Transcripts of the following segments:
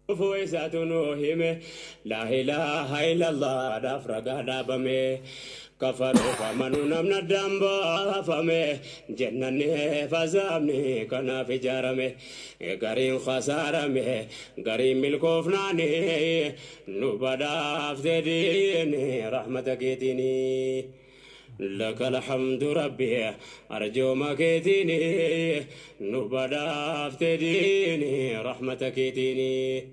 فويساتونو هيمه لا إله إلا الله دافرقا دابمه كفروا فمنوا نمنا الدنبا فمه جنني فزامني كنا في جارمه قرين خسارمه قرين ملكوفناني نبدا افتديني رحمتك يتيني لك الحمد ربي أرجو مكيتيني نبدا افتديني رحمتك يتيني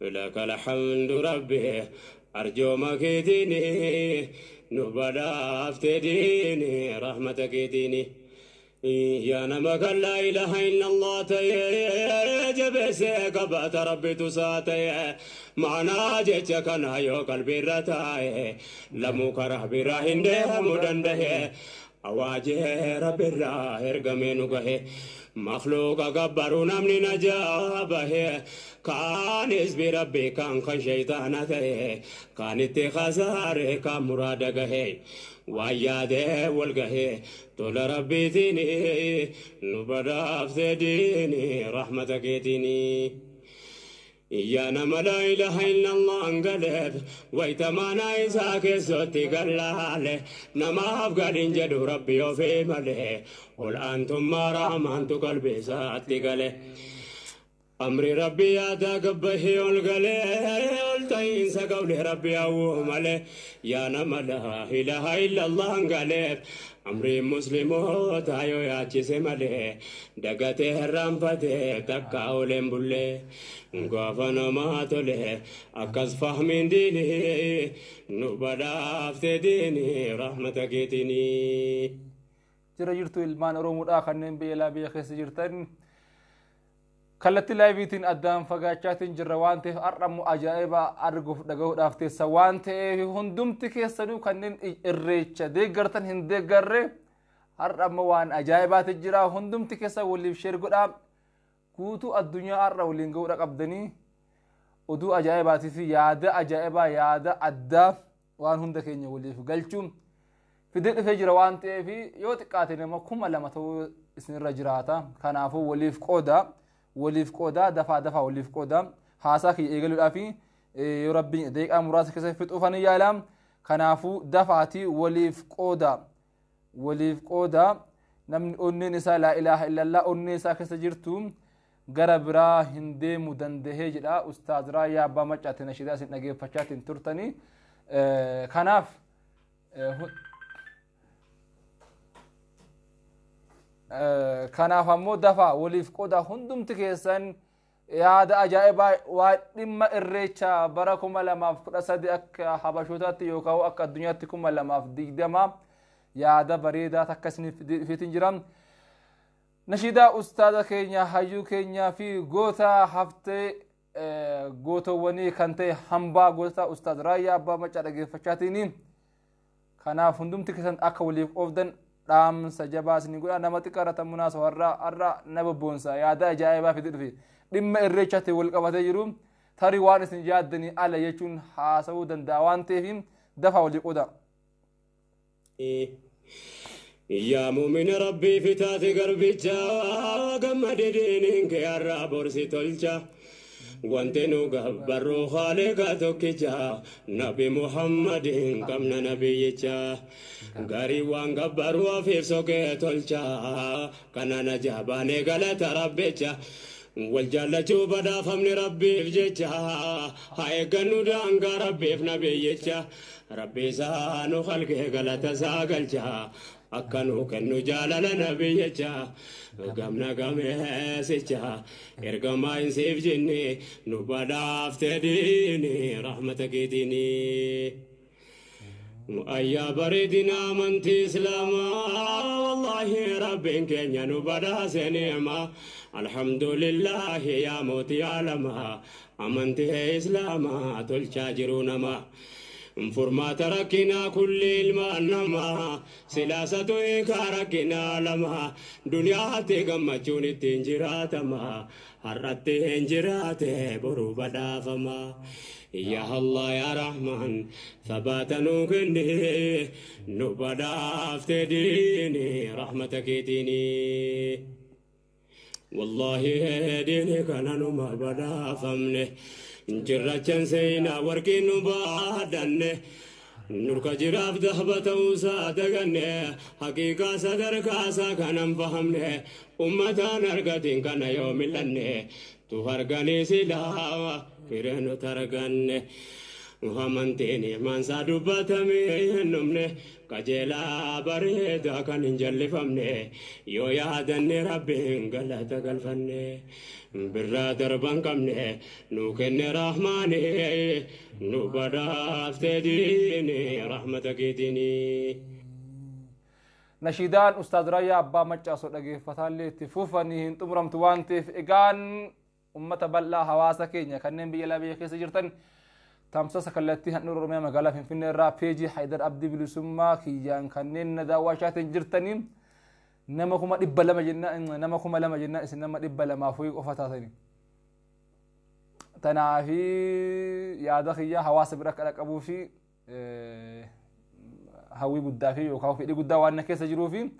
لك الحمد ربي أرجو مكيتيني نبدا افتديني رحمتك يتيني يا نمك لا إله إلا الله تيجب سيقبات ربي تساتي معنا جيتك نايو قلبي رتاي لمو كره براهن ده مدنده أواجه ربي الراه ارقمينو قهي مخلوق قبرو نمني نجابه كان اسبي ربي كان شيطانته كان اتخذاره كان مرادقه وياده والقه طول ربي تيني نبدا افتديني رحمتك يتيني يا نما لا إله إلا الله انقلب ويتمانا إساك سوتي قلاله نما أفقالين جدو ربي وفي مله قل أنتم ما رحمانتو قلبي ساتي قله أمري ربي يادا قبه والقله والتين سقولي ربي أوه مله يا نما لا إله إلا الله انقلب أمري مسلمو تايو ياتي سمله دقته الرمفته تقاولين بله غافنا ما تله أكاس فهمين ديني نبدا افتديني رحمتك يتيني جرى جرتو المان رومود آخرين بيلا بيخيس جرتن كالتي لايفيتين أدام فقاچاتين جروانته أرمو أجائبا أرغف دقو دافتي سوانته هندومتي كيسانو كنين إريچا ديگرتن هندگره أرمو وان أجائبات الجرا هندومتي كيسا واللي بشيرقو دام كوتو الدنيا أرى ولينقو رقبدني ودو أجائباتي في يادا أجائبا يادا أدى وان هندكين يولي في قلچوم في دل في جروانته في يوتقاتين ما كما لما تو اسن رجراتا كنافو ولي في قودا وليف قودا دفا وليف قودا هاساكي ايغلو دافي يا ربي دقيقه مراسك سيفط اوفن يالام كنافو دفاتي وليف قودا نم اوننسا لا اله الا الله اوننسا كسجرتم غربرا هندي مدنده جدا استاذ رايا بامچات نشيدا سن نغيفچات ترتني كناف كناف مو دفا وليف قودا هندم تكيسن يادا أجائبا وإما إريتشا براكم لما فرسد أك حبشوتات يوكاو أك الدنيا تكم لما في دما يادا بريدا تكسني في تنجرام نشيدا أستاذ كينيا هايو كينيا في غوتا هفتي غوتو وني كانتي همبا غوتا أستاذ رايا با مچارغي فچاتيني كناف هندم تكيسن أك وليف أوفدن رام سجباس نقول أنا ما تكرر تمناس ورا نببونسا يا دا جايبا في دفي دم الريشة والقبضة يروم ثري وانس نجادني على يجون حاسودن داوان تفهم دفع ولي قدا يا مؤمن ربي في تاتي قربي جا قمد دينك يا رابورسي تلجا وانتنو قبرو خالقا توكيجا نبي محمد كمنا نبي جا غاري وان قبرو وفير سوكي تلجا كنا نجاباني غلط ربي جا والجالة بدا فمن ربي بجيجا هاي قنو دانقا ربي في نبي جا ربي سانو خلقه غلط ساقل جا أكنو كنو جالة نبي جا قمنا قميسجا إرقما إنسيف جني نبدا افتديني رحمتك ديني أيا بريدنا منتي إسلاما والله ربين كينيا نبدا سنيما الحمد لله يا موتي عالما أمنتي إسلاما تلشاجرون ما فرما تركنا كل المنما سلاسة كاركنا لما دنيا تغمچون تنجرات ما حرت تنجرات بروب دافما يا الله يا رحمن ثباتنو كني نبدا افتديني رحمتك تيني والله ديني كان نما بدا فمنه جرچن سينا وركين بعدنه نور كجراف ذهبت وصادقنه حقيقة صدر كاسا كان فهمنه أمتان أرقدين كان يوم لنه تهرغني سلاوة كيرن ترغنه وهمنتيني من صادبتمي نمنه كجلا بريدا كان انجلفمنه يو يادني ربين غلط قلفنه برا دربان كمنه نوكن رحماني نو بدافت ديني رحمتك ديني نشيدان أستاذ رايا أبا مجاسو دقي فتالي تفوفني انتمرم توانتف إغان أمة بلا حواسا كينيا كنن بيلا بيخيس جرتن تامسا سكالتي هنور رمي مقالا فين الرا بيجي حيدر عبدي بلسما كيان كنن نداواشات جرتنين نمكما دبا لما جنة نمكما لما جنة إسنما دبا لما فوق وفتاتني تنافي يا دخيا حواس برك لك أبو في هاوي قدافي وكاو في قدا وانا كيس جروفي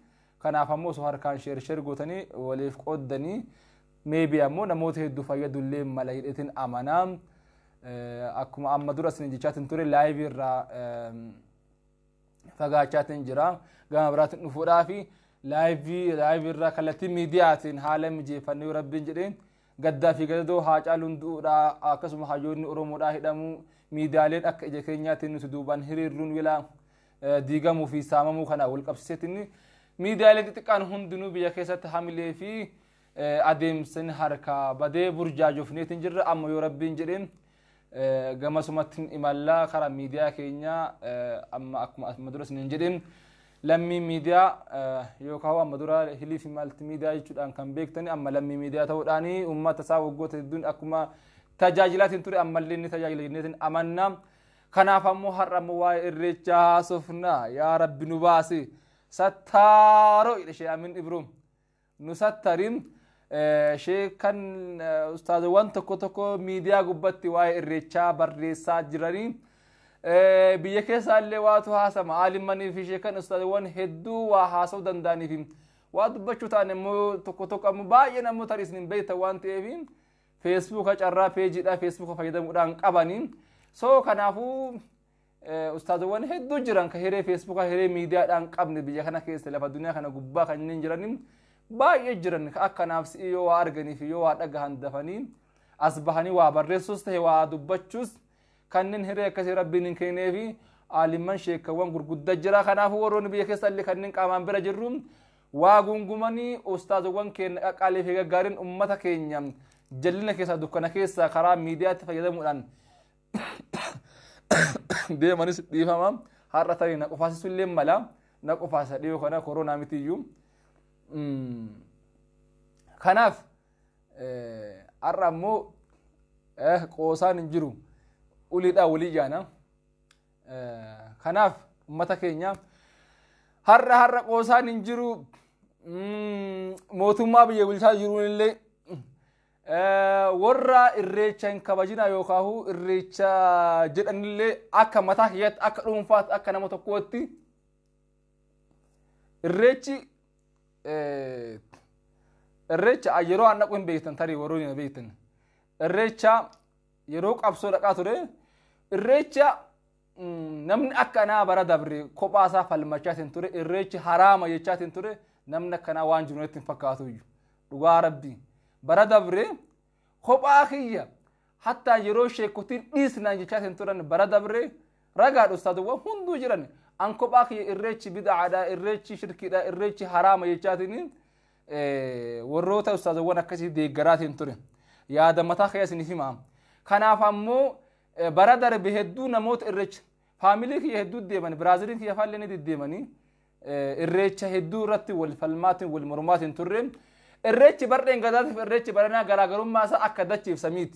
كان افهمو سهر كان شير غوتني وليف قدني ميبي امو نموت هدو فايد اللي ملايتين امانام اكو محمد رسن جاتن توري لايف را فغاچاتن جرا غامرات نفورا في لايف را كلتي ميدياتين حالم جيفني ربين جدين قدافي قدو حاجالون دودا اكسم حاجون اورومو دا هدمو ميدالين اك اجكنياتن سدوبان هريرون ولا ديغامو في ساممو كنا والقبسيتني ميدالين تقان هندنو بيا كيسات حامله في ادم سن حركه بده برجاجو فنيتن جر ام يو ربين جدين غمسمتن امالا خرا ميديا كينيا اما اكم مدرس نجدين لمي ميديا يوكاو مدرا هلي في مالت ميديا يچدان كان بيكتني اما لمي ميديا توداني امه تساوغوت دون اكما تجاجلات توري امالين تجاجلين امنا كنافمو حرمو واي إريچا سفنا يا رب نباسي ستارو إلى شيء من إبروم نسترين شيء كان أستاذ وان تكو ميديا قبتي واي إريچا بريسا جرانين بيكيس اللي واتو هاسم عالم مني في شيء كان أستاذ وان هدو وحاسو دنداني فيم واد بچو تاني مو تكو مباين مو تريسنين بيتا وان تيفين فيسبوك أجرا بيجي دا فيسبوك فايدا مدان قبانين سو كنافو أستاذ وان هدو جران كهيري فيسبوك كهيري ميديا دان قبني بيجا كنا كيس تلفا الدنيا كنا قبا كنين جرانين باي جران أكا نفس إيو وارغني في يو وارغان دفنين أصبحني وابرسوس تهي وادبچوس كنين هيري كسي ربين كيني في عالمان شيك وان قرقود جرا كنافو ورون بيجا كيس اللي كنين قامان برا جروم واغنغماني أستاذ وان كين أقالي في غارين أمتا كينيام جلنا كيسا دكنا كيسا خراب ميديا تفايدا مولان دي مانيس دي فهمام هارتاني نقفاس سلم ملا نقفاس ديو كنا كورونا متيجو كناف أرمو قوسان نجرو وليدا ولي جانا كناف أمتا كينيا هر قوسان نجرو موتوما بيجولسا جرون اللي warra irreechan kabajina yookahu irreecha jedhanille akka mataa kiyat akka dhuunfaat akka nama tokkootti irreechi yeroo annaqu hin beektan tarii warroo hin beektan irreecha yeroo qabsoo dhaqaa ture irreecha namni akka naa bara dabre kophaasaa falmachaatiin ture irreechi haraama jechaatiin ture namni akka naa waan jiru ittiin fakkaatu dhugaa rabbii bara dabre kophaa kiyya hatta yeroo sheekotiin dhiisnaan jechaatiin turan bara dabre ragaadha ustaadowwan hunduu jiran an kophaa kiyya irreechi bid'aadha irreechi shirkiidha irreechi haraama jechaatiin warroota ustaadowwan akkasii deeggaraatiin ture yaada mataa kiyya isin himaa kanaaf ammoo bara darbe hedduu namoota irreecha faamilii kiyya hedduu deeman biraaziliin kiyya faallee ni deddeemanii irreecha hedduu irratti wal falmaatiin wal mormaatiin turre الريتش بردين قدرت في الريتش برنا قراقرون ما سا أكدتشي سميت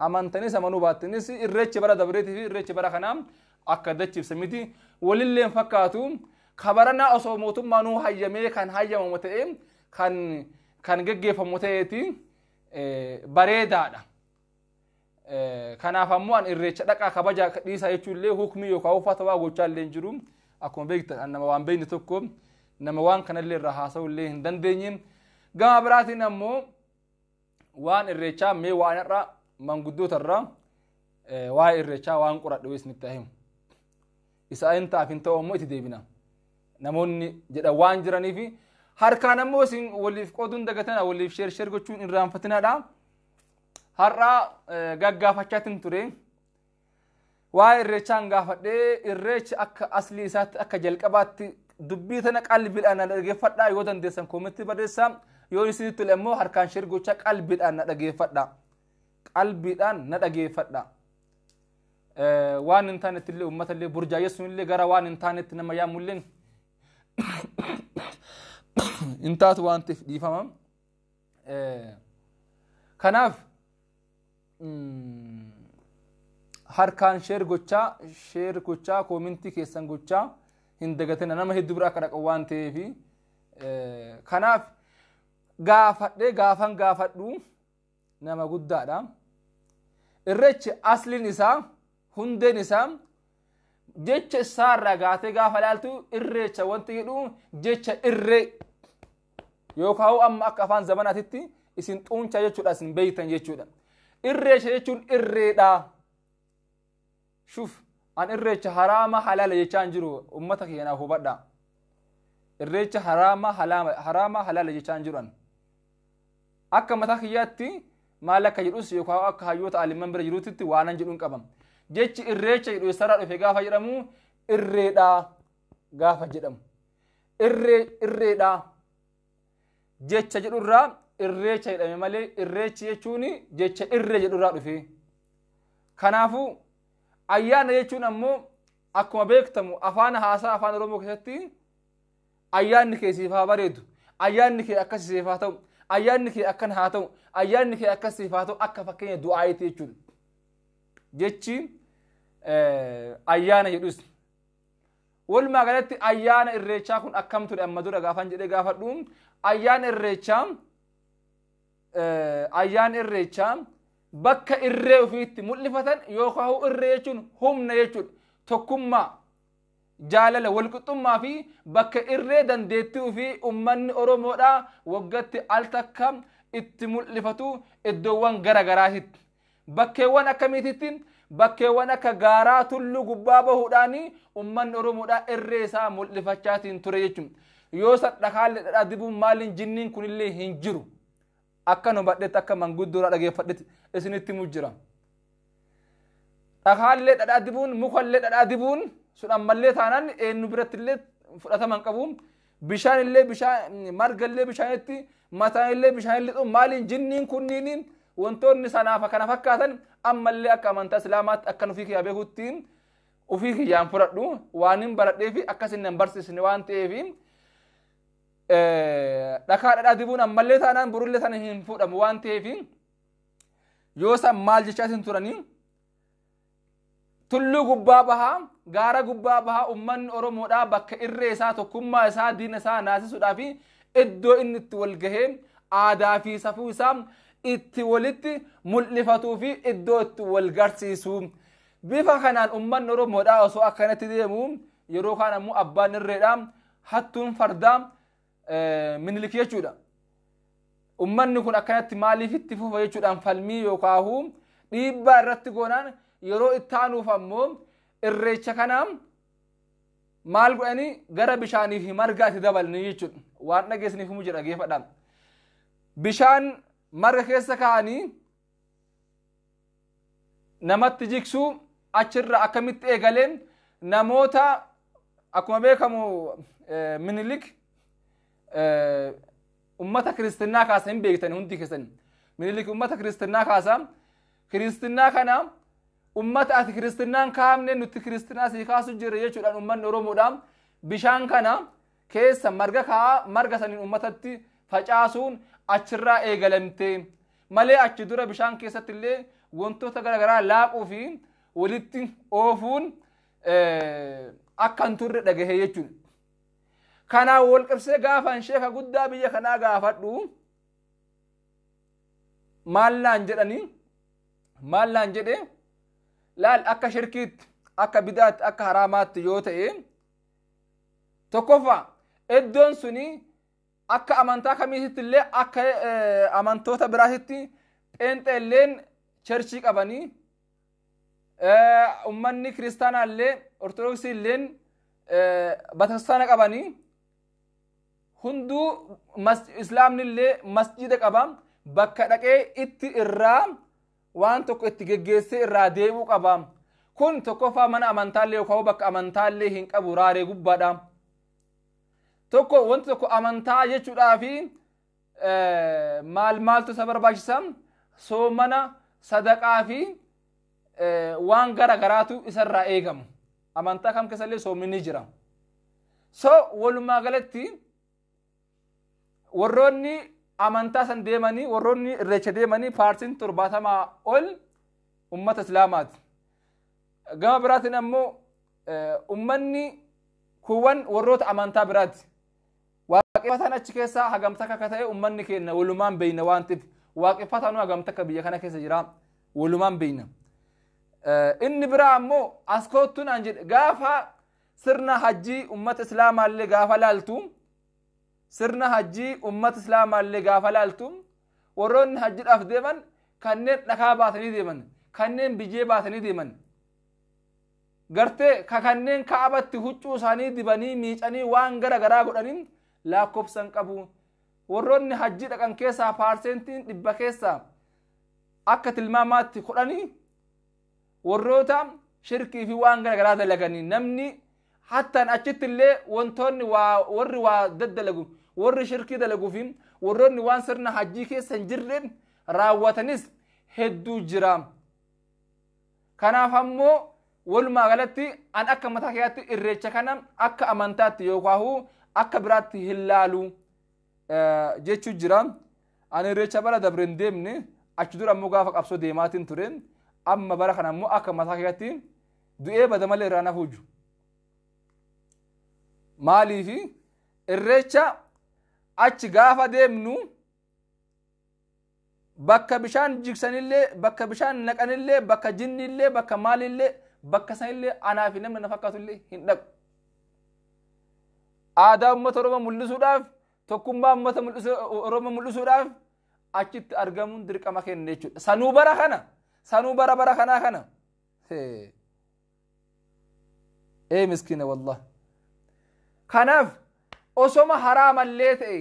أمان تنيس أمانو بات تنيس الريتش برا دبريتي في الريتش برا خنام أكدتشي سميتي وللي فكاتهم خبرنا أصو موتم مانو هيجمي كان هيجم متئم كان جيف متئتي بريدا كان أفهمون الريتش دك أكبجا كديسا يشولي حكمي يكاو فتوى وشال لينجروم أكون بيكت أنا ما وان بين تكم نما وان كان اللي راح اسوي اللي هندندين gama biraatiin ammoo waan irreechaa mee waan irra manguddoota irra waa'ee irreechaa waan qoradhu isinitti himu isa intaaf hin ta'u ammoo itti deebina namoonni jedhan waan jiraniif harkaan ammoo isin waliif qooduun dagatana waliif sheer gochuun irraanfatinaadha har'a gaggaafachaatiin ture waa'ee irreechaan gaafadhee irreechi akka aslii isaatti akka jalqabaatti dubbii tana qalbiidhaan na dhageeffadhaa yoo dandeessan koomitti barreessaa yoo isinitti tole ammoo harkaan sheer gochaa qalbiidhaan na dhageeffadhaa qalbiidhaan na dhageeffadhaa waan hin taanetti illee uummata illee burjaajessuun illee gara waan hin taanetti nama yaamulleen hin taatu waan ta'eef dhiifama kanaaf harkaan sheer gochaa koomintii keessan gochaa hin dagatina nama hedduu bira akka dhaqan waan ta'eef kanaaf gaafan gaafadhu nama guddaadha irreechi asliin isaa hundeen isaa jecha isaarraa gaatee gaafa ilaaltu irreecha wanti jedhu jecha irree yookaan amma akka afaan zamanaatitti isin xuuncaa jechuudha isin beeytan jechuudha irreecha jechuun irreedha shuf an irreecha haraama halaala jechaan jiru ummata keenyaaf hubadha irreecha haraama halaala jechaan jiran akka mataa kiyyaatti maal akka jedhus yookaan akka hayyoota alimman bira jiruutitti waanan jedhuun qabam jechi irreecha jedhu isarraa dhufe gaafa jedhamu irreedha gaafa jedhamu irreedha jecha jedhurraa irreecha jedhame malee irreechi jechuun jecha irree jedhurraa dhufe kanaafu ayyaana jechuun ammoo akkuma beektamu afaan haasaa afaan oromoo keessatti ayyaanni kee siif haa bareedu ayyaanni kee akkas siif haa ta'u ayyaanni kee akkan haa ta'u ayyaanni kee akkas siif haa ta'u akka fakkeenya du'aayitii jechuudha jechi ayyaana jedhus walumaa galatti ayyaana irreechaa kun akkam ture amma dura gaafan jedhee gaafadhu ayyaana irreechaa bakka irree ofiitti mul'ifatan yookaan irree jechuun humna jechuudha tokkummaa jaalala walqixxummaa fi bakka irree dandeettii ofii ummanni oromoodhaa waggatti al takka itti mul'ifatu iddoowwan garagaraatitti bakkeewwan akkamiititti bakkeewwan akka gaaraa tulluu gubbaa bahuudhaan ummanni oromoodhaa irree isaa mul'ifachaatiin ture jechuudha yoo sadhakaalee dhadhaa dibuun maaliin jinniin kunillee hin jiru akka nu badhetti akka manguddoodhaa dhageeffadhetti isinitti mujjira dhakaalee dhadhaa dibuun mukallee dhadhaa dibuun sun ammallee taanaan eenyu birattillee fudhataman qabu bishaanillee bishaan margallee bishaanitti mataanillee bishaanillee maaliin jinniin kunniin wantoonni sanaaf kana fakkaatan ammallee akka amantaa islaamaatti akka ofii kiyyaa beekuttiin ofii kiyyaan fudhadhu waan hin baradhee fi akkasin hin barsiisne waan ta'eef dhakaa dhadhaa dibuun ammallee taanaan burullee sana hin fudhamu waan ta'eef yoo san maal jechaatiin turanii tulluu gubbaa bahaa gaara gubbaa bahaa ummanni oromoodhaa bakka irree isaa tokkummaa isaa diina isaa naasisuudhaa fi iddoo inni itti wal gahee aadaa fi safuu isaa itti walitti mul'ifatuu fi iddoo itti wal garsiisu bifa kanaan ummanni oromoodhaa osoo akkanatti deemu yeroo kaan ammoo abbaan irreedhaa hattuun fardaa minilik jechuudha ummanni kun akkanatti maaliif itti fufa jechuudhaan falmii yookaan dhiibbaa irratti goonaan yeroo itti aanuuf ammoo irreecha kanaan maal godhanii gara bishaanii fi margaatti dabalanii jechuudha waan dhageessaniif himu jedha geeffadhaan bishaan marga keessa kaa'anii namatti jiksuu achirra akkamitti eegaleen namoota akkuma beekamu minilik ummata kristinaa kaasa hin beektani hundi keessan minilik ummata kristinaa kaasa kristinaa kana ummata ati kristinaan kaamne nuti kristinaa si kaasu jira jechuudhaan ummanni oromoodhaan bishaan kana keessa marga saniin ummatatti facaasuun achirraa eegalamte malee achi dura bishaan keessatti illee wantoota garagaraa laaquu fi walitti oofuun akka hin turre dhagahe jechuudha. Kanaa wal qabsee gaafan sheeka guddaa biyya kanaa gaafadhu maallaan jedhe laal akka shirkiitti akka bidaatti akka haraamaatti yoo ta'e tokkoffaa iddoon suni akka amantaa kamiisitti illee akka amantoota biraatitti pheenxeelleen cherchii qabanii ummanni kiristaanaa illee ortodoksii illeen bataskaana qabanii hunduu islaamni illee masjida qaba bakka dhaqee itti irraa waan tokko itti geggeessee irraa deebi'uu qaba kun tokkoffaa mana amantaallee yookaan bakka amantaallee hin qabu raaree gubbaadha tokko wanti tokko amantaa jechuudhaa fi maaltu isa barbaachisa soomana sadaqaa fi waan gara garaatu isarraa eegamu amantaa kam keessallee soominni jira so walumaa galatti warroonni amantaa san deemanii warroonni irreecha deemanii paartiin 70 ol ummata islaamaati gama biraatiin ammoo ummanni kuwwan warroota amantaa biraati waaqeffatan achi keessaa hagamta akka ta'e ummanni keenya walumaan beeyna waan ta'eef waaqeffatan hagamta akka biyya kana keessa jira walumaan beeyna inni biraa ammoo askoottuun an jedhe gaafa sirna hajjii ummata islaamaallee gaafa laaltu sirna hajjii ummata islaamaallee gaafa laaltu warroonni hajjiidhaaf deeman kanneen dhakaa baatanii deeman kanneen biyyee baatanii deeman gartee kanneen kaabatti huccuu isaanii dibanii miicanii waan gara garaa godhaniin lakkoofsan qabu warroonni hajjii dhaqan keessaa paarsentiin 100 keessaa akka tilmaamaatti 10 warroota shirkii fi waan gara garaa dalaganii namni hattaan achitti illee wantoonni warri waa daddalagu warri shirkii dalagu fi warroonni waan sirna hajjii keessa hin jirreen raawwatanis hedduu jira kanaaf ammoo walumaa galatti an akka mataa keeyaatti irreecha kana akka amantaatti yookaan akka biraatti hin laalu jechuu jira an irreecha bara dabreen deemne achi dura ammoo gaafa qabsoo deemaatiin ture amma bara kana ammoo akka mataa keeyaatti du'ee bada malee irraa nafuuju maaliifi irreecha achi gaafa deemnu bakka bishaan jigsanillee bakka bishaan naqanillee bakka jinnillee bakka maalillee bakka sanillee anaa fi namni na fakkaatullee hin dhaqu aadaa ummata oromoo mul'isuudhaaf tokkummaa ummata oromoo mul'isuudhaaf achitti argamuun dirqama kenna jechuudha sanuu bara kanaa kana miskiina wallah kanaaf osoma haraamallee ta'e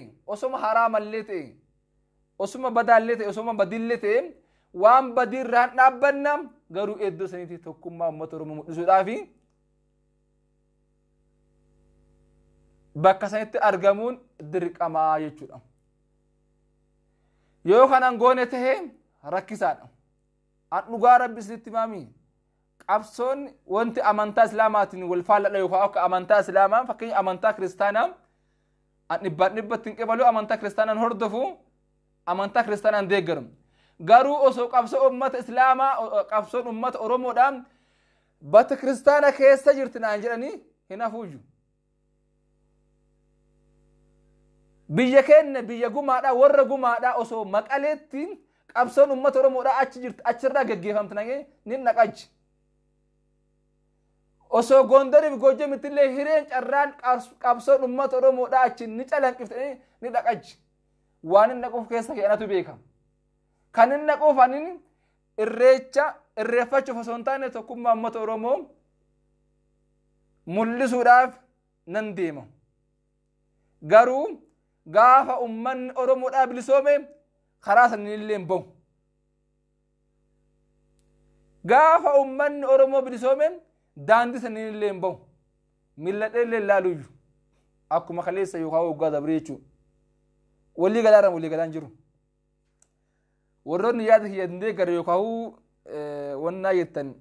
osoma badaallee ta'e osoma badillee ta'e waan badiirraan dhaabbanna garuu eddoo saniitii tokkummaa ummata oromoo mul'isuudhaafi bakka sanitti argamuun dirqamaa jechuudha yoo kanan goone ta'e rakkisaadha an dhugaa rabbi isinitti maamii qabsoon wanti amantaa islaamaatiin wal faalladha yookaan akka amantaa islaamaa fakkeenya amantaa kiristaanaa an dhibbatti hin qabalu amantaa kiristaanaan hordofu amantaa kiristaanaan deeggaru garuu osoo qabsoo ummata islaamaa qabsoon ummata oromoodhaan bata kiristaana keessa jirti naan jedhanii hin hafuuju biyya keenya biyya gumaadhaa warra gumaadhaa osoo maqaleetti qabsoon ummata oromoodhaa achi jirti achirraa gaggeeffamti nagee ni naqachi osoo gondariif gojjamitti illee hireen carraan qabsoon ummata oromoodhaa achi ni calanqiftanii ni dhaqachi waan inni naquuf keessa keenatu beekama kan inni naquuf anin irreeffachuuf osoo hin taane tokkummaa ummata oromoo mul'isuudhaaf nan deema garuu gaafa ummanni oromoodhaa bilisoome karaa sanin illee hin bahu gaafa ummanni oromoo bilisoome daandii sanin illee hin bahu milladhee illee ilaaluuyyu akkuma kaleessa yookaan waggaa dabree jechuudha walii galaan jiru warroonni yaada kiyya hin deeggare yookaan wannaa jettan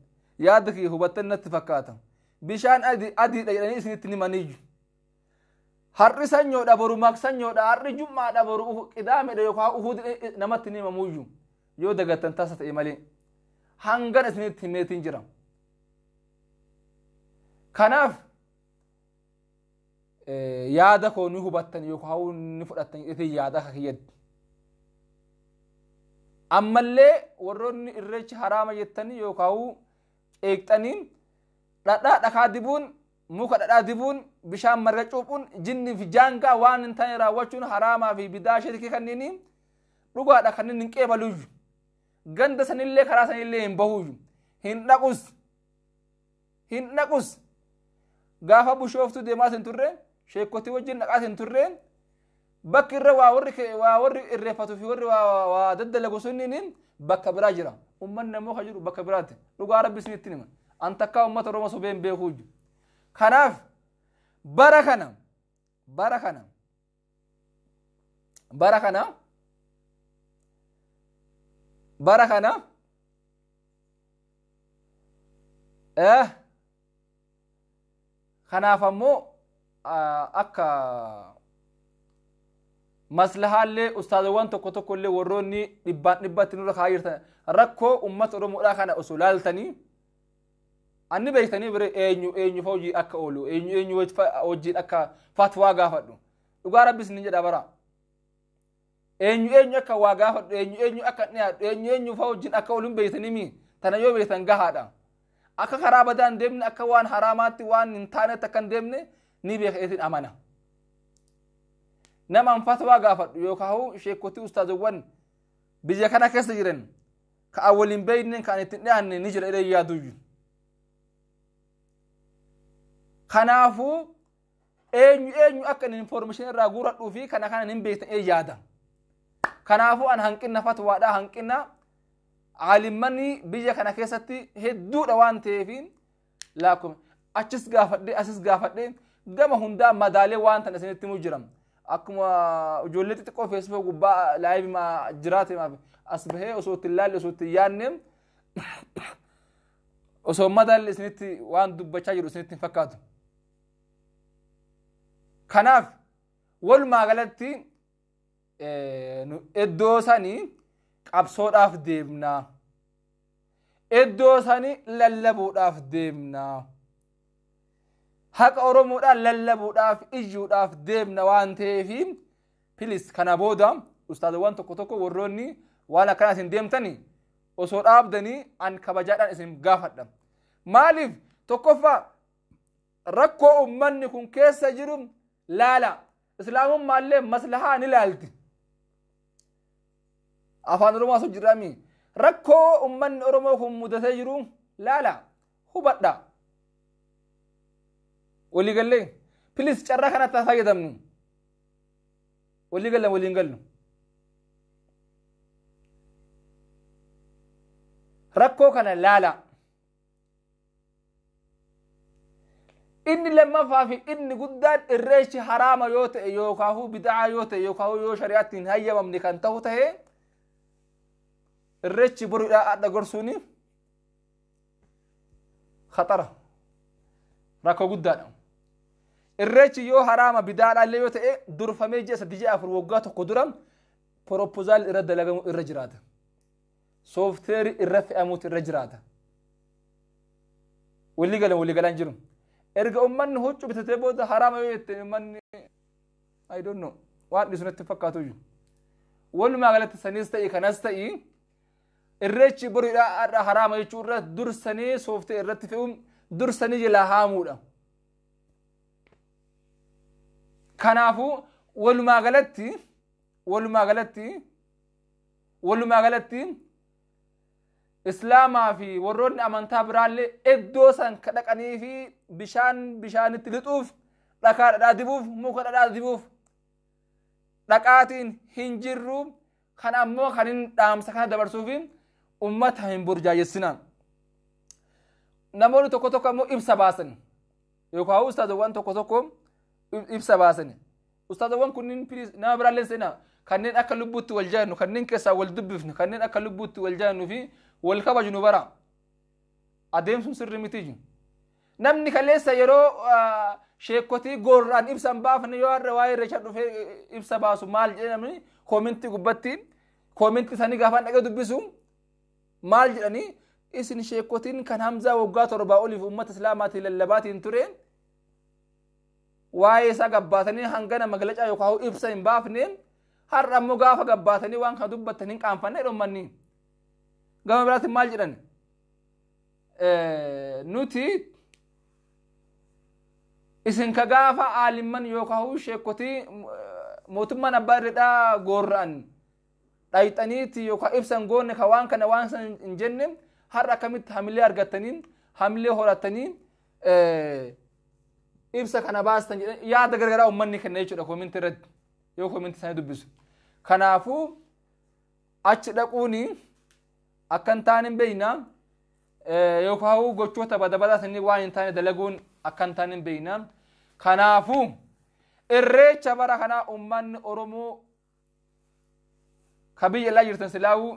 yaada kiyya hubattan natti fakkaata bishaan adiidha jedhanii isinitti himaniiyyu har'i sanyoodha boru maksanyoodha har'i jummaadha boru qidaamedha yookaan uhud namatti ni himamuuyyu yoo dagattan tasa ta'e malee hangan isinitti himeetiin jira kanaaf yaada koo ni hubattan yookaan ni fudhattan itti yaada kiyyatti ammallee warroonni irreechi haraama jettanii yookaan qeeqxanii dhakaa dibuun muka dhadhaa dibuun bishaan marga cuuphuun jinni fi jaangaa waan hin taane raawwachuun haraamaa fi bidaa shirkii kanneen dhugaadha kanneen hin qeebaluuyyu ganda sanillee karaa sanillee hin bahuuyyu hin dhaqus gaafa bushooftu deemaas hin turre sheekotii wajjin dhaqaas hin turre bakki irra waa warri irreeffatu fi warri waa daddalagu sunniin bakka biraa jira ummanni ammoo ka jiru bakka biraatti dhugaa rabbi isinitti hima an takkaa ummata oromoo sobeen beekuuyyu kanaaf bara kana kanaaf ammoo akka maslahaallee ustaazawwan tokko illee warroonni dhibbatti nurra kaa'aa jirtan rakkoo ummata oromoodhaa kana osoo laaltanii anni beektanii bire eenyu hojii akka oolu eenyu hojii akka fatwaa gaafadhu dhugaa rabbis ni jedha bara eenyu akka waa gaafadhu eenyu akka dhiyaadhu eenyu hojii akka oolu beektanii mi tana yoo beektan gahaadha akka karaa badaan deemne akka waan haraamaatti waan hin taanetti akka hin deemne ni beekeetiin amana nama fatwaa gaafadhu yookaan sheekotii ustaazawwan biyya kana keessa jiran ka awwaliin beekne kan ittiin dhiyaanne ni jira illee yaaduyyu kanaafu eenyu akka information irraa guuradhuu fi kana hin beektan yaada kanaafu an hanqina fatwaadhaa hanqina aalimmanni biyya kana keessatti hedduudha waan ta'eef laakum achis gaafadhe gama hundaa madaalee waan tan isinitti mu jiram akkuma ijoollee xixiqqoo feesbuuk gubbaa laayivii ma jiraate maaf as bahee osoo itti ilaalle osoo itti yaanne osoo madaalle isinitti waan dubbachaa jiru isinitti hin fakkaatu kanaaf walumaa galatti iddoo sanii qabsoodhaaf deemnaa iddoo sanii lallabuudhaaf deemnaa haqa oromoodhaan lallabuudhaaf iyyuudhaaf deemna waan ta'eef pilis kana booda ustaazawwan tokko warroonni waan akkana isin deemtanii osoo dhaabdanii an kabajaadhaan isin gaafadha maaliif tokkoffaa rakkoo ummanni kun keessa jiru laala islaamummaallee maslahaa ni laalti afaan oromoo asu jirami rakkoo ummanni oromoo kun mudatee jiru laala hubadha walii gallee pilis carraa kanatti fayyadamnu waliin gallu rakkoo kana laala inni lammaffaa fi inni guddaan irreechi haraama yoo ta'e yookaan bid'aa yoo ta'e yookaan yoo shari'aatti hin hayyamamne kan ta'u ta'e irreechi boruudhaa adda gorsuuni khatara rakkoo guddaadha irreechi yoo haraama bid'aadhaallee yoo ta'e durfamee ji'a 3-4 waggaa tokko dura propozaal irra dalagamu irra jiraata soofteeri irra fe'amuutu irra jiraata walii galan jiru erga ummanni huccuu bitatee booda haraama yoo jette ummanni I don't know waan dhisunatti fakkaatu iyyuu walumaa galatti sanis ta'ii kanas ta'ii irreechi boruudhaa haraama jechuu irra dursanii sooftee irratti fe'uun dursanii jala haamuudha kanaafu walumaa galatti islaamaa fi warroonni amantaa biraallee iddoo san kadhaqanii fi bishaanitti lixuuf dhakaa dhadhaa dibuuf muka dhadhaa dibuuf dhaqaatiin hin jirru kan ammoo kan hin dhaamsa kana dabarsuuf ummata hin burjaayessinaan namoonni tokko ammoo ibsa baasan yookaan ustaazawwan tokko ibsa baasan ustaazawwan kunniin nama biraallee seenaa kanneen akka lubbuutti wal jaannu kanneen keessaa wal dubbifnu kanneen akka lubbuutti wal jaannuu fi wal kabajnu bara adeemsuun sirri miti namni kaleessa yeroo sheekotii gorraan ibsan baafne yoo har'a waa'ee irreecha dhufee ibsa baasu maal jedhamni koomintii gubbatti koomintii sanii gaafaan dhaqee dubbisu maal jedhanii isin sheekotiin kan hamzaa waggaa 7 oliif ummata islaamaatiin lallabaatiin ture waa'ee isaa gabbaatanii hangana maglacaa yookaan ibsa hin baafne har'a ammoo gaafa gabbaatanii waan kan dubbatanii qaanfanne dhommanni gama biraatiin maal jedhan nuti isin ka gaafa aalimman yookaan sheekotii mootummaan abbaa irraa goorra'an dhayxaniiti yookaan ibsan goonne ka waan kana waan san hin jenne har'a akkamitti hamilee argataniin hamilee horatanii ibsa kana baastan jedhan yaada gargaraa uummanni kenna jechuudha koominti irratti yoo koominti isaanii dubbisu. Kanaafuu achi dhaquuni akkan taane hin beeyna yookaan gochoota badabadaa sanii waan hin taane dalaguun akkan taane hin beeyna. Kanaafuu irreecha bara kanaa uummanni Oromoo ka biyya alaa jirtan silaa'uu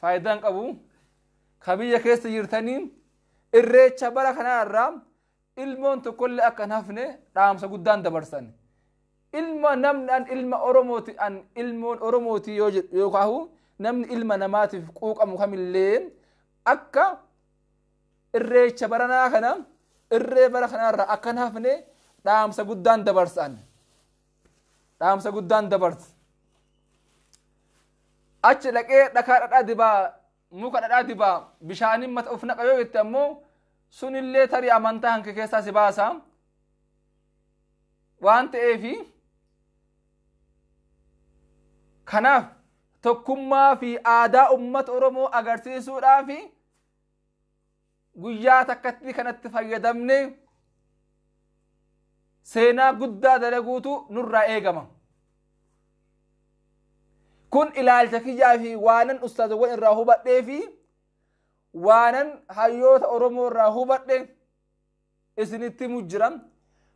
faayidaan qabu ka biyya keessa jirtanii irreecha bara kanaa irraa ilmoon tokkollee akka hin hafne dhaamsa guddaan dabarsan. Ilma namni an ilma Oromooti an ilmoon Oromooti yoo jedhu yookaan namni ilma namaatiif quuqamu kamillee akka irreecha baranaa kana irree bara kanaa irraa akka hin hafne dhaamsa guddaan dabarsan. Dhaamsa guddaan dabarsa. Achi dhaqee dhakaa dhadhaa dibaa muka dhadhaa dibaa bishaaniin mata of naqa yoo jette ammoo sunillee tarii amantaa hanke keessaa si baasa waan ta'eefi kanaaf tokkummaa fi aadaa ummata Oromoo agarsiisuudhaaf guyyaa takkatti kanatti fayyadamne seenaa guddaa dalaguutu nurraa eegama. Kun ilaalcha kiyyaa fi waanan ustaazawwan irraa hubadhee fi waanan hayyoota Oromoo irraa hubadhe isinitti mujjiram.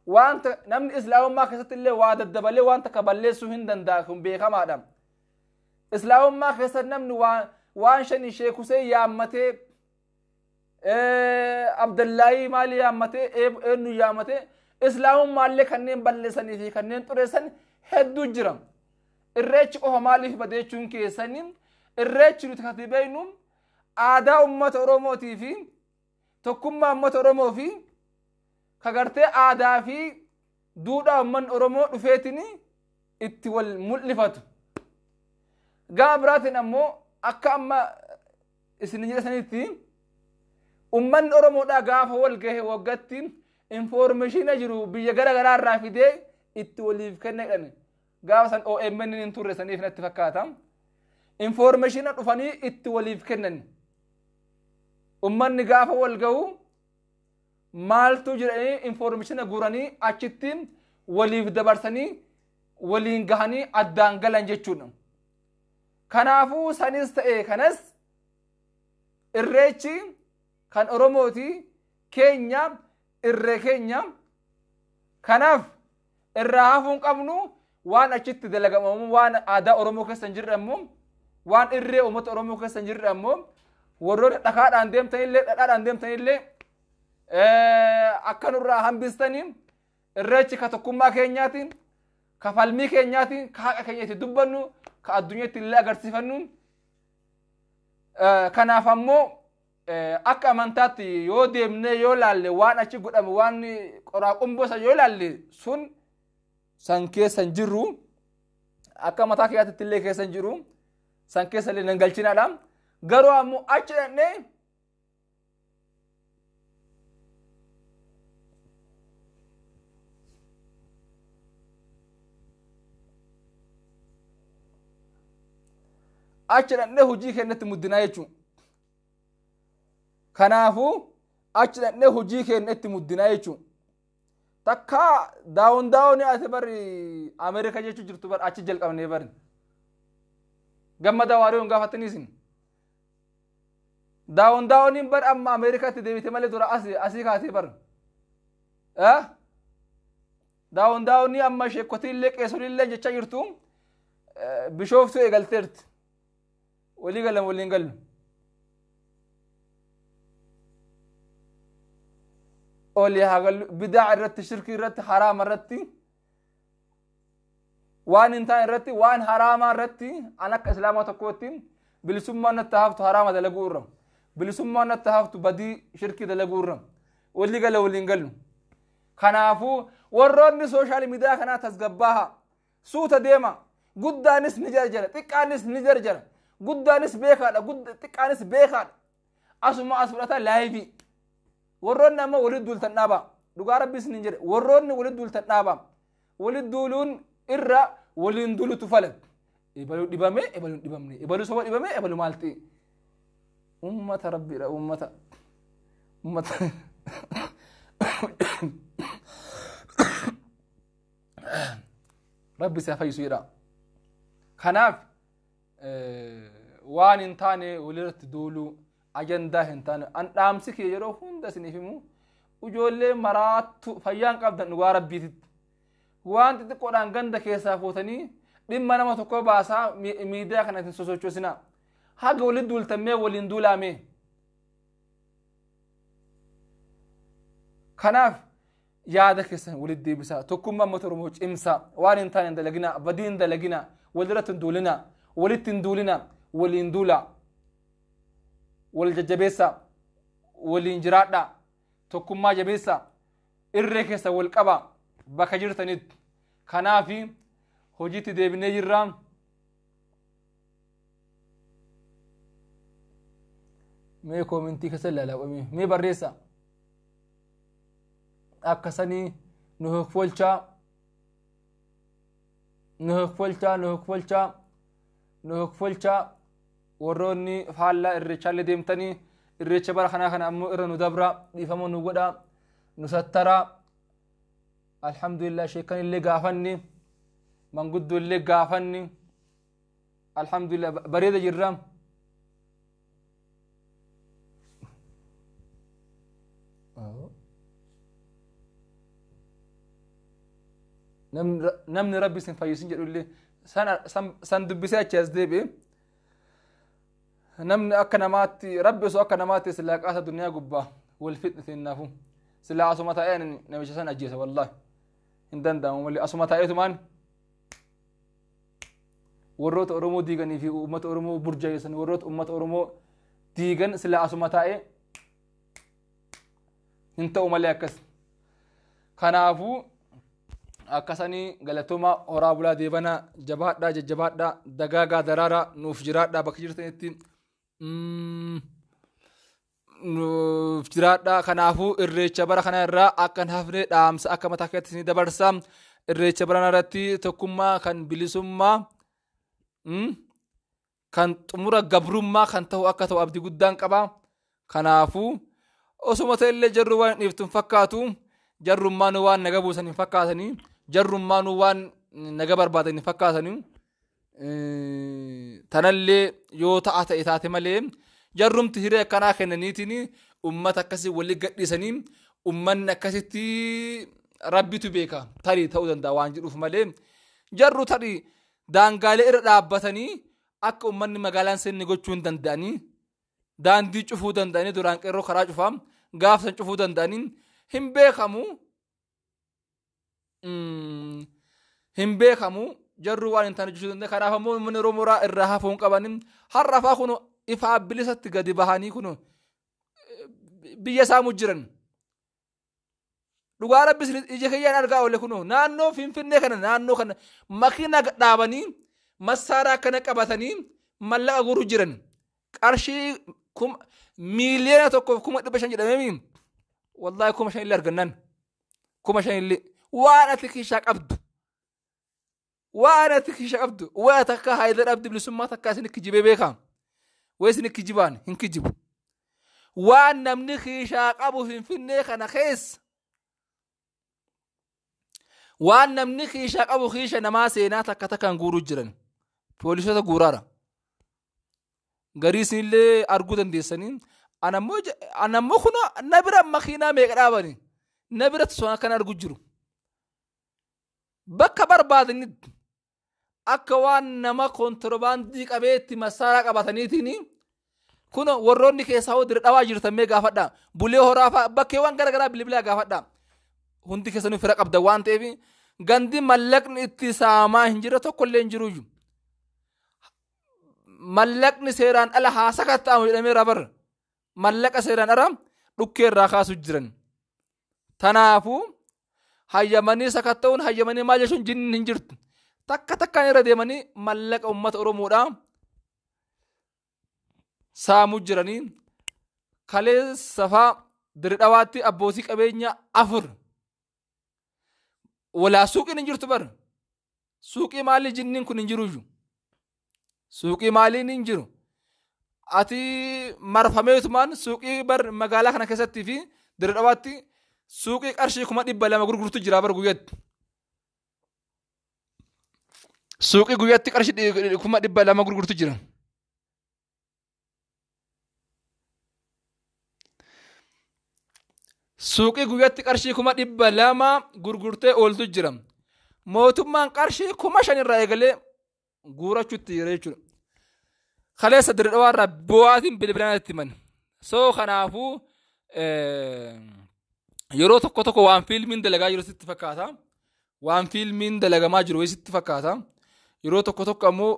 Wanta namni islaamummaa keessatti illee waa daddabalee wanta ka balleessuu hin danda'a kun beekamaadha. Islaamummaa keessatti namni waan shanii Sheek Huseen yaammatee Abdullaahi maali yaammatee eenyu yaammatee islaamummaallee kanneen balleessanii fi kanneen xureessan hedduu jira. Irreechi qofa maaliif badeechuun keessanii irreechi nuti kati beeynu aadaa ummata Oromootii fi tokkummaa ummata Oromoo fi kagartee aadaa fi duudhaa ummanni Oromoo dhufeetini itti wal mul'ifatu. Gama biraatiin ammoo akka amma isin jedhanitti ummanni Oromoodhaa gaafa wal gahe waggaatti informationa jiru biyya gara garaa irraa fidee itti waliif kennedhan. Gaafa san OMN hin turre saniif natti fakkaata. Informationa dhufanii itti waliif kennan. Ummanni gaafa wal gahu maaltu jedhanii informationa guuranii achitti waliif dabarsanii waliin gahanii addaan galan jechuudha. Kanaafuu sanis ta'e kanas irreechi kan Oromooti keenya irree keenya kanaaf irraa hafuun qabnu waan achitti dalagamamu waan aadaa Oromoo keessa hin jirre ammoo waan irree uummata Oromoo keessa hin jirre ammoo warroota dhakaadhaan deemtanillee dhadhaadhaan deemtanillee akka nurraa hambistanii irreechi ka tokkummaa keenyaatiin ka falmii keenyaatiin ka haqa keenyatti dubbannu ka addunyaatti illee agarsiifannu. Kanaaf ammoo akka amantaatti yoo deemnee yoo laalle waan achi godhamu waan qoraaqumbosa yoo laalle sun san keessa hin jirru akka mataa kiyyaatti illee keessa hin jiru san keessa illee nan galchinaadha. Garuu ammoo achi dhaqnee achi dhaqnee hojii keenyatti muddinaa jechuudha. Kanaafuu achi dhaqnee hojii keenyatti muddinaa jechuudha. Takka daawun ati bari Ameerika jechuu jirtu bari achi jalqabnee bari. Gammada waaree hin gaafataniisin. Daawuniin bari amma Ameerikaatti deebite malee dura asii kaatee bari. Daawunii amma sheekkotiillee qeesoliillee jechaa jirtu bishooftuu eegalteerti. Walii galan waliin galu. Olii hagalu bidaa irratti shirkii irratti haraama irratti waan hin taane irratti waan haraamaa irratti an akka islaamaa tokkootti bilisummaan natti haftu haraama dalaguu irra bilisummaan natti haftu badii shirkii dalaguu irra walii gala waliin galu. Kanaafuu warroonni sooshaal miidiyaa kanaa tasgabbaaha suuta deema guddaanis ni jarjara xiqqaanis ni jarjara guddaanis beekaadha xiqqaanis beekaadha asuma as fudhata laayivii warroonni amma walii duultan dhaaba dhugaa rabbi isin jedhe warroonni walit duultan dhaaba walit duuluun irra waliin duulutu fala ibalu dhibame ibalu dhibamne ibalu soba dhibame ibalu maalti ummata rabbiidha ummata rabbi isaa fayyisu jedha kanaaf waan hin taane walirratti duulu ajandaa hin taane an dhaamsi kee yeroo hunda isiniif himu ijoollee maraattu fayyaan qabdan dhugaa rabbiititti waan xixiqqoodhaan ganda keessaa fuutanii dhimma nama tokko baasaa miidiyaa kana isin sosochoosinaa haga walit duultamee waliin duulaamee kanaaf yaada keessan walit deebisaa tokkummaa uummata Oromoo cimsaa waan hin taane dalaginaa badiin dalaginaa walirratti hin duulinaa walitti hin duulinaa waliin duulaa wal jajjabeessaa waliin jiraadhaa tokkummaa jabeessaa irree keessa wal qabaa bakka jirtanitti kanaafi hojiitti deebinee jirraa mee koomentii keessa ilaalaa mee barreessaa akkasanii nu hokfolchaa nu hokfolchaa nu hokfolchaa nu hokfolchaa warroonni faallaa irreechaallee deemtanii irreecha bara kanaa kana ammoo irra nu dabraa dhiifama nu godhaa nu sattaraa alhamdulillah sheekan illee gaafanni manguddoo illee gaafanni alhamdulillah bareeda jirraa namni rabbi isin fayyisin jedhu illee san dubbisee achi as deebi'e namni akka namaatti rabbi osoo akka namaatti silaa qaasa duniyaa gubbaa wal fixnite innaafu silaa asuma ta'ee namicha san ajjeesa wallahi hin danda'amu malee asuma ta'eetumaan warroota Oromoo diiganii fi uummata Oromoo burjaayessan warroota uummata Oromoo diigan silaa asuma ta'ee hin ta'u malee akkas kanaafuu akkasanii galatoomaa horaa bulaa deebanaa jabaadhaa jajjabaadhaa dagaagaa daraaraa nuuf jiraadhaa bakka jirtanitti nuuf jiraadhaa kanaafuu irreecha bara kana irraa akka hin hafne dhaamsa akka mataa keessatti ni dabarsaa irreecha bara irratti tokkummaa kan bilisummaa kan xumura gabrummaa kan ta'u akka ta'u abdii guddaan qaba kanaafuu osuma ta'ellee jarru waan dhiiftuun fakkaatu jarrummaan waan naga buusan hin fakkaatanii jarrummaan waan naga barbaadan hin fakkaatanii tanallee yoo ta'a ta'e taate malee jarrumti hiree akkanaa kennaniitiin ummata akkasii walii gadhiisanii ummanni akkasitti rabbitu beeka tarii ta'uu danda'a waan jedhuuf malee jarru tarii daangaalee irra dhaabbatanii akka ummanni magaalaan seenni gochuu hin danda'anii daandii cufuu danda'anii duraan qeerroo karaa cufaa gaafsan cufuu danda'anii hin beekamu jarru waan hin taane jechuu danda'a kanaaf ammoo uummanni Oromoo irraa hafuu hin qabanin har'a faa kun ifaa bilisatti gadi bahanii kun biyya saamuu jiran dhugaa rabbis ija kiyyaan argaa oole kun naannoo Finfinnee kana naannoo kana makiina dhaabanii masaaraa akkana qabatanii mallaqa guruu jiran qarshii miiliyoona 1,500 jedhamee wallahi 5,000 illee argannan 5,000 illee waan ati kiishaa qabdu waan ati kiishaa qabdu waa takka haayidar abdi bilisummaa takka isin kijibee beekaa waa isin kijibaan hin kijibu waan namni kiishaa qabu Finfinnee kana keessa waan namni kiishaa qabu kiisha namaa seenaa takka takkaan guuruu jiran poolisoota guuraara garii isinillee arguu dandeessanii anammoo kun na bira makiinaa meeqa dhaabanii na bira sun akkan argu jiru bakka barbaadanitti akka waan nama kontirobaandii qabeetti masaaraa qabataniitiin kun warroonni keessaa hoo dira dhawaa jirtan mee gaafadha bulee horaa bakkeewwan garagaraa bilbilaa gaafadha hundi keessanuu fira qabda waan ta'eef gandi mallaqni itti saamaa hin jira tokkollee hin jiruyyuu mallaqni seeraan ala haa sakatta'amu jedhameera bar mallaqa seeraan ala dhukkee irraa kaasuu jiran tanaafuu hayyamanii sakatta'uun hayyamanii maal jechuun jinni hin jirtu takka takkaan irra deemanii mallaqa uummata Oromoodhaa saamuu jiranii kalee safaa dirdhawaatti abbootii qabeenya 4 walaa suuqiin hin jirtu bar suuqii maalii jinniin kun hin jiruyyuu suuqii maaliin hin jiru ati marfameetumaan suuqii bar magaalaa kana keessattii fi Dirree Dhawaatti suuqii qarshii 200 gurgurtu jira bar guyyatti suuqii guyyatti qarshii 200 gurgurtu jira suuqii guyyatti qarshii 200 gurgurtee ooltu jira mootummaan qarshii 5,000 irraa eegalee guurachuutti jira jechuudha kaleessa Dirree Dhawaarraa bu'aatiin bilbilaan itti himan soo kanaafuu yeroo tokko waan fiilmiin dalagaa jiru sitti fakkaata waan fiilmiin dalagamaa jiru sitti fakkaata yeroo tokko ammoo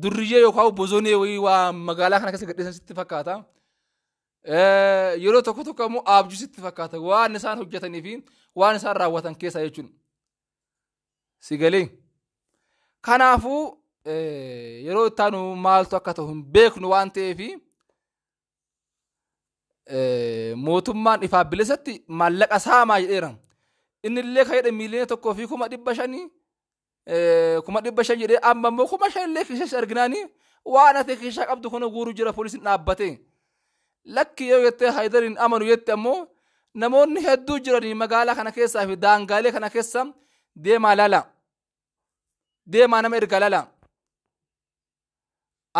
durriyyee yookaan bozonee wayii waan magaalaa kana keessa gadhiisan sitti fakkaata yeroo tokko ammoo abjuu sitti fakkaata waan isaan hojjetanii fi waan isaan raawwatan keessa jechuudha sigalee kanaafuu yeroo ittaanu maaltu akka ta'u hin beeknu waan ta'eef mootummaan ifaa bilisatti maallaqa saamaa jedheera inni illee kan jedhe miiliyoona 1,500 1,500 jedhee amma immoo 5,000 illee keessatti arginaanii waan ati keessaa qabdu kun guuruu jira poolisiin dhaabbate lakki yoo jettee haydariin amanu jette ammoo namoonni hedduu jiranii magaalaa kana keessaa fi daangaalee kana keessa deemaa lala deemaa nama erga lala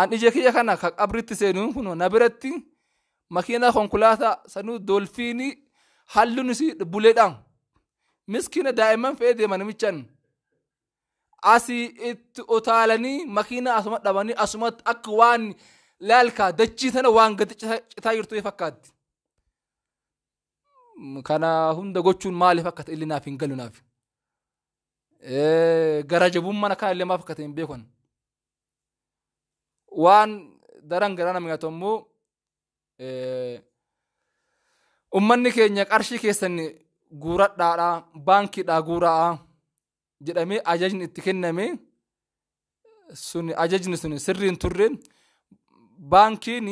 an ije kiyya kana ka qabritti seenuun kun na biratti makiinaa konkolaataa sanuu dolfiinii halluun isii buleedhaan miskiina daa'imman fe'ee deeman namichaan asii itti otaalanii makiinaa asuma dhabanii asumatti akka waan laalkaa dachii tana waan gadi citaa jirtu fakkaatti. Kana hunda gochuun maaliif akka ta'e illee naaf hin galu naaf. Gara jabummaan akka illee maaf akka ta'e hin beekan. Waan daran gara nama nyaatu ammoo ummanni keenya qarshii keessan guuradhaadhaa baankiidhaa guuraa jedhamee ajajni itti kenname sun ajajni sun sirriin turre baankiin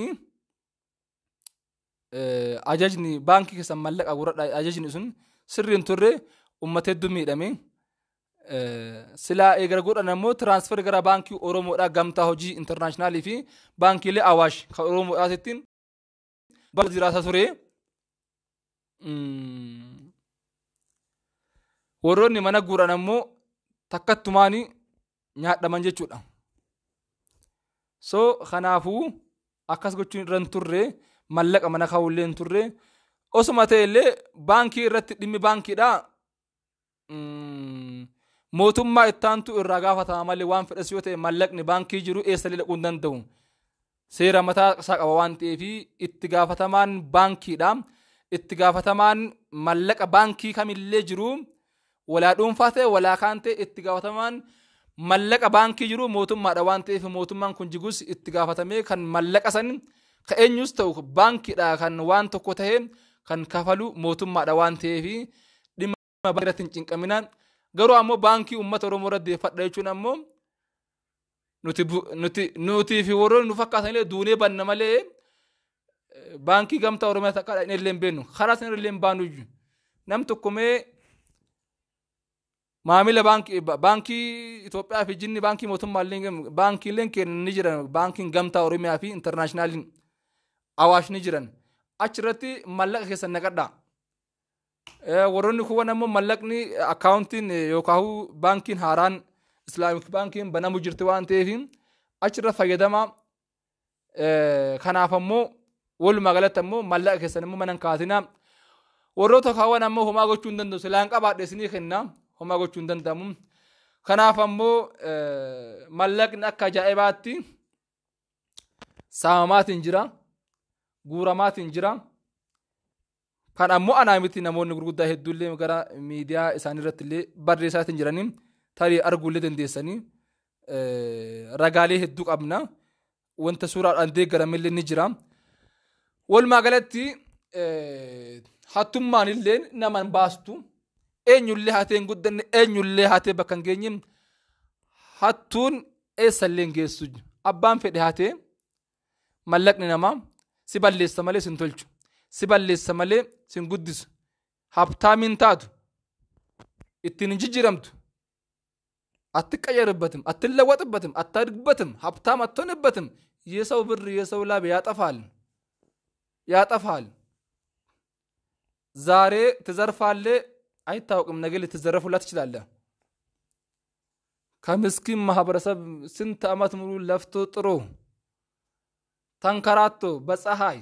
ajajni baankii keessan mallaqa guuradhaa ajajni sun sirriin turre ummata hedduu miidhame silaa eegara godhan ammoo tiraansfer gara baankii Oromoodhaa gamtaa hojii intarnaashinaali fi baankiilee Awaash kan Oromoodhaatittiin bakka jiraata ture warroonni mana guuran ammoo takkattumaanii nyaadhaman jechuudha. So kanaafuu akkas gochuun irra hin turre mallaqa mana kaawullee hin turre osuma ta'ellee baankii irratti dhimmi baankiidhaa mootummaa ittaantu irraa gaafatama malee waan fedhas yoo ta'e mallaqni baankii jiru eessallee dhaquu hin danda'u. Seera mataa isaa qaba waan ta'eef itti gaafatamaan baankiidha. Itti gaafatamaan mallaqa baankii kamillee jiru walaa dhuunfaa ta'e walaa kaan ta'e itti gaafatamaan mallaqa baankii jiru mootummaadha waan ta'eef mootummaan kun jigus itti gaafatamee kan mallaqa san ka eenyus ta'u baankiidha kan waan tokko ta'e kan kafalu mootummaadha waan ta'eef dhimma baankii irratti hin cinqaminaan garuu ammoo baankii uummata Oromoo irratti deeffadha jechuun ammoo nuti fi warroonni nu fakkaatan duunee banna malee baankii gamtaa Oromiyaa takka dhaqnee illee hin beeknu karaa sana illee hin baanu nam tokkomee maamila baankii Itoophiyaa fi jinni baankii mootummaa illee baankiileen kennan ni jiran baankiin gamtaa Oromiyaa fi intarnaashinaaliin Awaash ni jiran achirratti mallaqa keessan naqadhaa. Warroonni kuwwan ammoo mallaqni akkaawuntiin yookaan baankiin haaraan islaamik baankiin banamu jirti waan ta'eef achirra fayyadama. Kanaaf ammoo walumaa galatti ammoo mallaqa keessan ammoo mana hin kaasinaa. Warroota kaawwan ammoo homaa gochuu hin danda'u silaan qabaadhe isinii kenna homaa gochuu hin danda'amu. Kanaaf ammoo mallaqni akka ajaa'ibaatti saamamaatiin jira guuramaatiin jira. Kan ammoo anaa miti namoonni gurguddaa hedduullee gara miidiyaa isaanii irratti illee barreessaatiin jiranii tarii arguullee dandeessanii ragaalee hedduu qabna wanta suuraadhaan deeggaramellee ni jira. Walumaa galatti hattummaan illee nama hin baastu eenyullee hatee hin guddanne eenyullee hatee bakka hin geenye hattuun eessallee hin geessu abbaan fedhe hatee mallaqni namaa si balleessa malee sin tolchu si balleessa malee sin guddisu habtaamiin taatu ittiin jijjiiramtu አትቀየርበትም አትለወጥበትም አታድግበትም ሀብታም አትሆንበትም የሰው ብር የሰው ላብ ያጠፋል ዛሬ ትዘርፋለህ አይታወቅም ነገ ልትዘረፉላ ትችላለህ ከምስኪን ማህበረሰብ ስንት አመት ሙሉ ለፍቶ ጥሮ ተንከራቶ በፀሐይ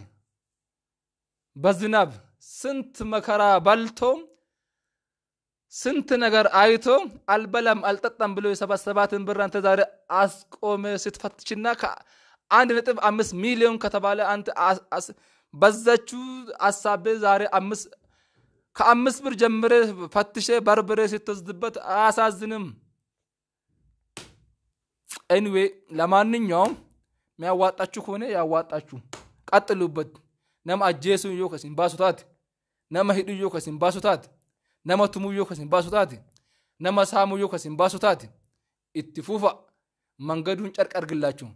በዝናብ ስንት መከራ ባልቶ ስንት ነገር አይቶ አልበላም አልጠጣም ብሎ የሰባሰባትን ብር አንተ ዛሬ አስቆመ ስትፈትሽና ከ1.5 ሚሊዮን ከተባለ አንተ በዛችሁ አሳበ ዛሬ ከ5 ብር ጀምረ ፈትሼ በርበሬ ስትወስድበት አያሳዝንም anyway ለማንኛውም የሚያዋጣችሁ ሆነ ያዋጣችሁ ቀጥሉበት ነም አጀሱ ይወከሲን ባሱታት ነም ሂዱ ይወከሲን ባሱታት ነም ቱሙ ይወከሲን ባሱታት ነም ሳሙ ይወከሲን ባሱታት ኢትፉፋ መንገዱን ጨርቅ አርግላችሁ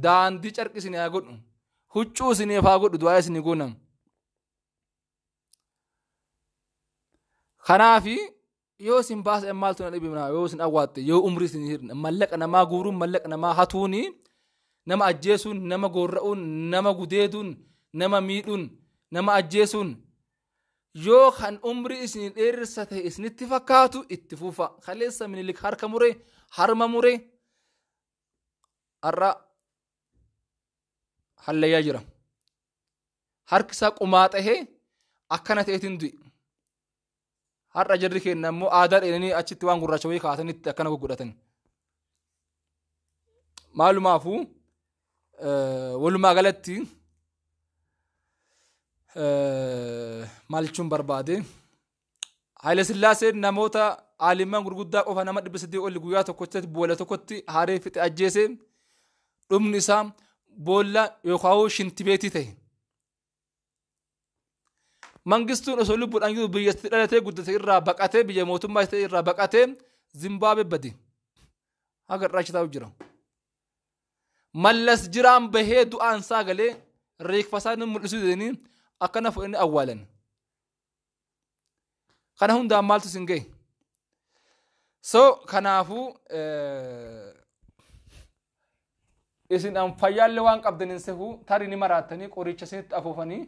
ዳንዲ ጨርቅ ሲን ያጎዱ ሁጩ ሲን የፋጎዱ ዱአይ ሲን ይጎናም خنافي يوسين باس امالتو نبي منا يوسين اواط يو عمري سنير ملقنا ما غورو ملقنا ما هاتوني نما اجيسون نما غورؤون نما غديدون نما ميدون نما اجيسون يو خن عمري سنين ارسته اسن اتفاقاتو اتفوفا خليس من لك حركموري حرمموري ارا حل يجرا حركسا قماطه اكنت اتندي har'a jarri keenya ammoo aadaa dheeranii achitti waan gurraacha wayii kaatanitti akkana gugudhatan maalumaafuu walumaa galatti maalchuun barbaade Haile Sillaaseen namoota aalimaan gurguddaa qofa nama 800 ol guyyaa tokkotti boolla tokkotti haaree fixe ajjeese dhumni isaa boolla yookaan shintibeetii ta'e mangistuun osoo lubbuudhaan jiru biyyatti dhalatee guddate irraa baqatee biyya mootummaa ta'e irraa baqatee Zimbaabuwee bade haga raachitaa jira mallas jiraan bahee du'aan isaa galee reekfasaan mul'isuu deeni akkana fuudhanii awwaalan kana hundaan maaltu sin gahe so kanaafuu isin an fayyaalle waan qabdaniin sehu tarii ni maraatanii qoricha isinitti afuufanii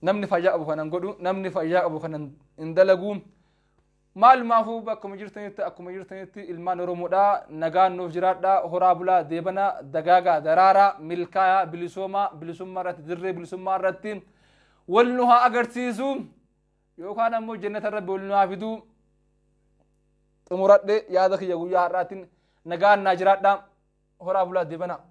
namni fayyaa qabu kanan godhu namni fayyaa qabu kanan indalagu maalumaafuu akkuma jirtanitti ilmaan oromoodha nagaan nuuf jiraadha horaa bulaa deebana dagaagaa daraaraa milkaaya bilisummaa irratti dirree bilisummaa irratti wal nu haa agarsiisu yookaan ammoo jannata rabbi wal nu haa fidu xumuradhe yaada kiyya guyyaa har'aatiin nagaan naa jiraadha horaa bulaa deebana